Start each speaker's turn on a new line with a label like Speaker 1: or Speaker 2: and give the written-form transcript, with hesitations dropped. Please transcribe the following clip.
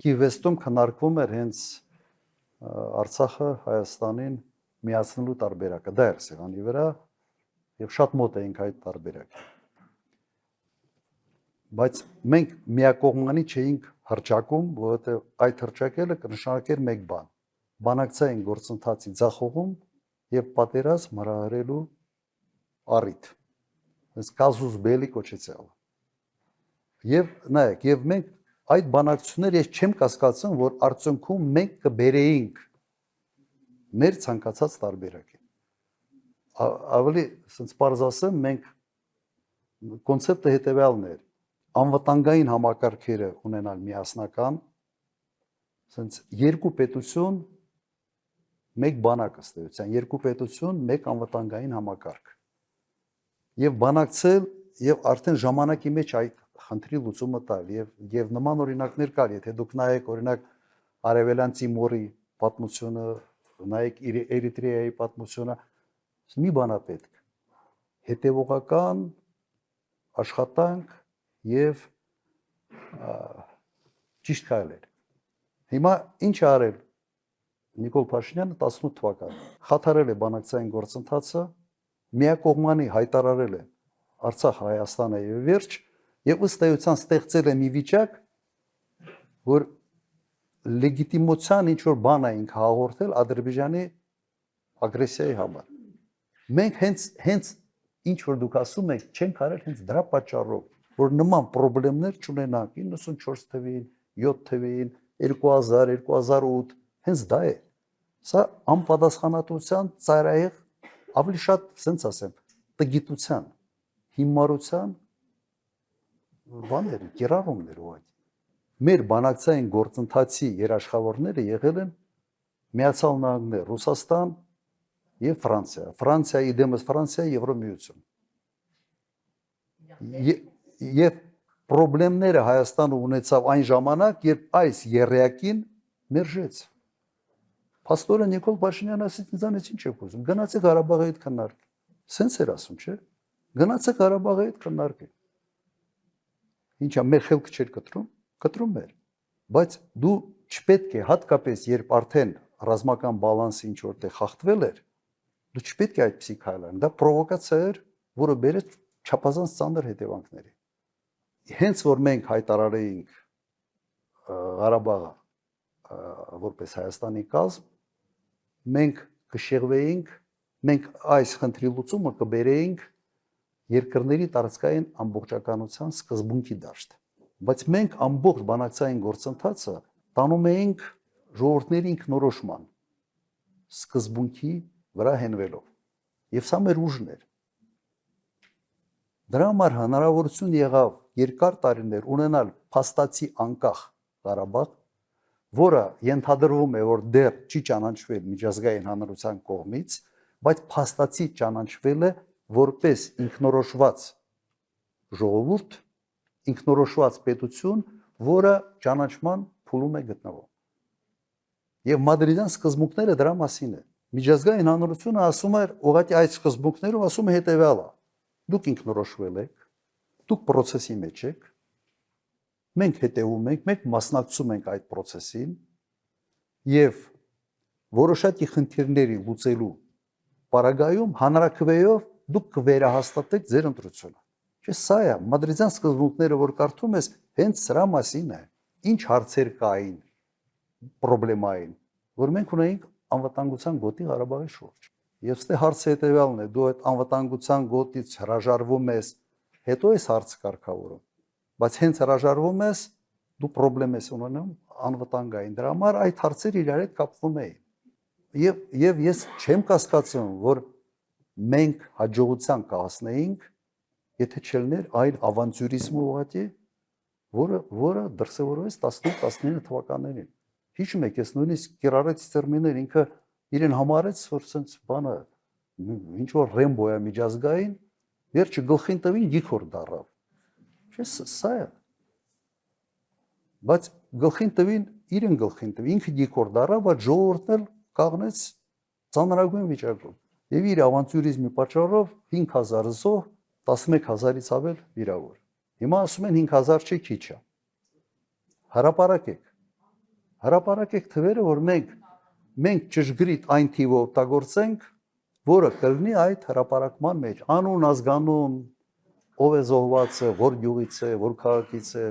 Speaker 1: Կիվեստում քննարկվում էր հենց Արցախը Հայաստանին միացնելու տարբերակը, դա էր սեղանի վրա եւ շատ մոտ էինք այդ տարբերակին։ Բայց մենք միակողմանի չէինք հռչակում, որովհետեւ այդ հռչակելը կնշանակեր մեկ բան. բանակցային գործընթացի ձախողում եւ պատերազմ հրահրելու առիթ։ Այս կազուս բելի կոչեցյալ։ Եվ նայեք, եւ մենք այդ բանակցությունները ես չեմ կասկածում, որ արդյունքում մենք կբերեինք մեր ցանկացած տարբերակին։ Ավելի ասենց բարձ ասեմ, մենք կոնցեպտը հետեւյալն էր. անվտանգային համակարգերը ունենալ միասնական, ասենց երկու պետություն, մեկ բանակ ըստ էության, երկու պետություն, մեկ անվտանգային համակարգ։ Եվ բանակցել եւ արդեն ժամանակի մեջ այդ խնդրի լուծումը տալ եւ նման օրինակներ կար, եթե դուք նայեք օրինակ Արևելյան Տիմորի պատմությունը, նայեք Էրիտրեայի պատմությունը, մի բան է պետք. հետևողական աշխատանք եւ ճիշտ քայլեր։ Հիմա ինչ է արել Նիկոլ Փաշինյանը 18 թվականին։ Խաթարել է բանակցային գործընթացը, միակողմանի հայտարարել է Արցախ Հայաստանը եւ վերջ, եւ ըստ էության ստեղծել է մի վիճակ, որ լեգիտիմության ինչ որ բան էինք հաղորդել Ադրբեջանի ագրեսիայի համար։ Մենք հենց ինչ որ դուք ասում եք, չենք արել հենց դրա պատճառով, որ նման խնդիրներ չունենանք 94 թվին, 7 թվին, 2000, 2008, հենց դա է։ Սա անպատասխանատվության ծայրահեղ, ավելի շատ, ասենց ասեմ, տգիտության, հիմարության բաներ, կիրառումներ ուղղակի։ Մեր բանակցային գործընթացի երաշխավորները եղել են Միացյալ Նահանգներ, Ռուսաստան եւ Ֆրանսիա։ Ֆրանսիայի դեմս Ֆրանսիա Եվրոմիություն։ Եվ խնդիրները Հայաստանը ունեցավ այն ժամանակ, երբ այս երեակին մերժեց։ Փաստորեն Նիկոլ Փաշինյանը ասեց ինձանից ինչ եք ուզում, գնացեք Ղարաբաղի հետ քննարկեք։ Սենց էր ասում, չէ՞։ Գնացեք Ղարաբաղի հետ քննարկեք։ Ինչա մեր խելքը չէր կտրում էր։ Բայց դու չպետք է հատկապես երբ արդեն ռազմական բալանսը ինչ որտեղ խախտվել էր, դու չպետք է այդպիսի քայլ անես։ Դա պրովոկացիա էր, որը բերեց չափազանց ծանր հետևանքների։ Հենց որ մենք հայտարարեինք Ղարաբաղը որպես Հայաստանի կազմ, մենք կշեղվեինք, մենք այս խնդրի լուծումը կբերեինք երկրների տարածքային ամբողջականության սկզբունքի դաշտ։ Բայց մենք ամբողջ բանակցային գործընթացը տանում էինք ժողովուրդների ինքնորոշման սկզբունքի վրա հենվելով։ Եվ սա մեր ուժն էր։ Դրա համար հնարավորություն եղավ երկար տարիներ ունենալ փաստացի անկախ Ղարաբաղ, որը ենթադրվում է, որ դեռ չի ճանաչվել միջազգային հանրության կողմից, բայց փաստացի ճանաչվել է որպես ինքնորոշված ժողովուրդ, ինքնորոշված պետություն, որը ճանաչման փուլում է գտնվում։ Եվ մադրիդյան սկզբունքները դրա մասին է։ Միջազգային հանրությունը ասում է, ուղղակի այդ սկզբունքներով ասում է հետևյալը. դուք ինքնորոշվել եք, դուք process-ի մեջ եք, մենք հետևում ենք, մենք մասնակցում ենք այդ process-ին եւ որոշակի խնդիրների լուծելու պարագայում հանրաքվեով դուք կվերահաստատեք ձեր ընտրությունը։ Չէ, սա է մադրիդյան սկզբունքները, որ կարդում ես, հենց սրա մասին է։ Ինչ հարցեր կային, խնդիրային, որ մենք ունեինք անվտանգության գոտի Ղարաբաղի շուրջ։ Եվ ստե հարցը հետևյալն է, դու այդ անվտանգության գոտից հրաժարվում ես, հետո ես հարցը կարգավորում, բայց հենց հրաժարվում ես, դու խնդրեմ ես ունենում անվտանգային։ Դրա համար այդ հարցերը իրար հետ կապվում էին։ Եվ ես չեմ կասկածում, որ մենք հաջողության կհասնեինք, եթե չլիներ այլ ավանտյուրիզմը ուղղակի, որը դրսևորվեց 18-19 թվականներին։ Հիշում եք, ես նույնիսկ կիրառեց տերմիններ, ինքը իրեն համարեց, որ սենց բանը, ինչ որ Ռեմբո է միջազգային, վերջը գլխին տվին գիքոր դառավ։ Չէ, սա է։ Բայց գլխին տվին, իրեն գլխին տվին, ինքը գիքոր դառավ, բայց ժողովուրդն էլ կաղնեց ծանրագույն վիճակում։ Եվ իր ավանտյուրիզմի պատճառով 5000 զոհ, 11000-ից ավել վիրավոր։ Հիմա ասում են 5000 չէ, քիչ է։ Հրապարակեք։ հրապարակեք թվերը, որ մենք ճշգրիտ այն թիվը օգտագործենք, որը կլինի այդ հրապարակման մեջ, անուն, ազգանուն, ով է զոհվածը, որ գյուղից է, որ քաղաքից է,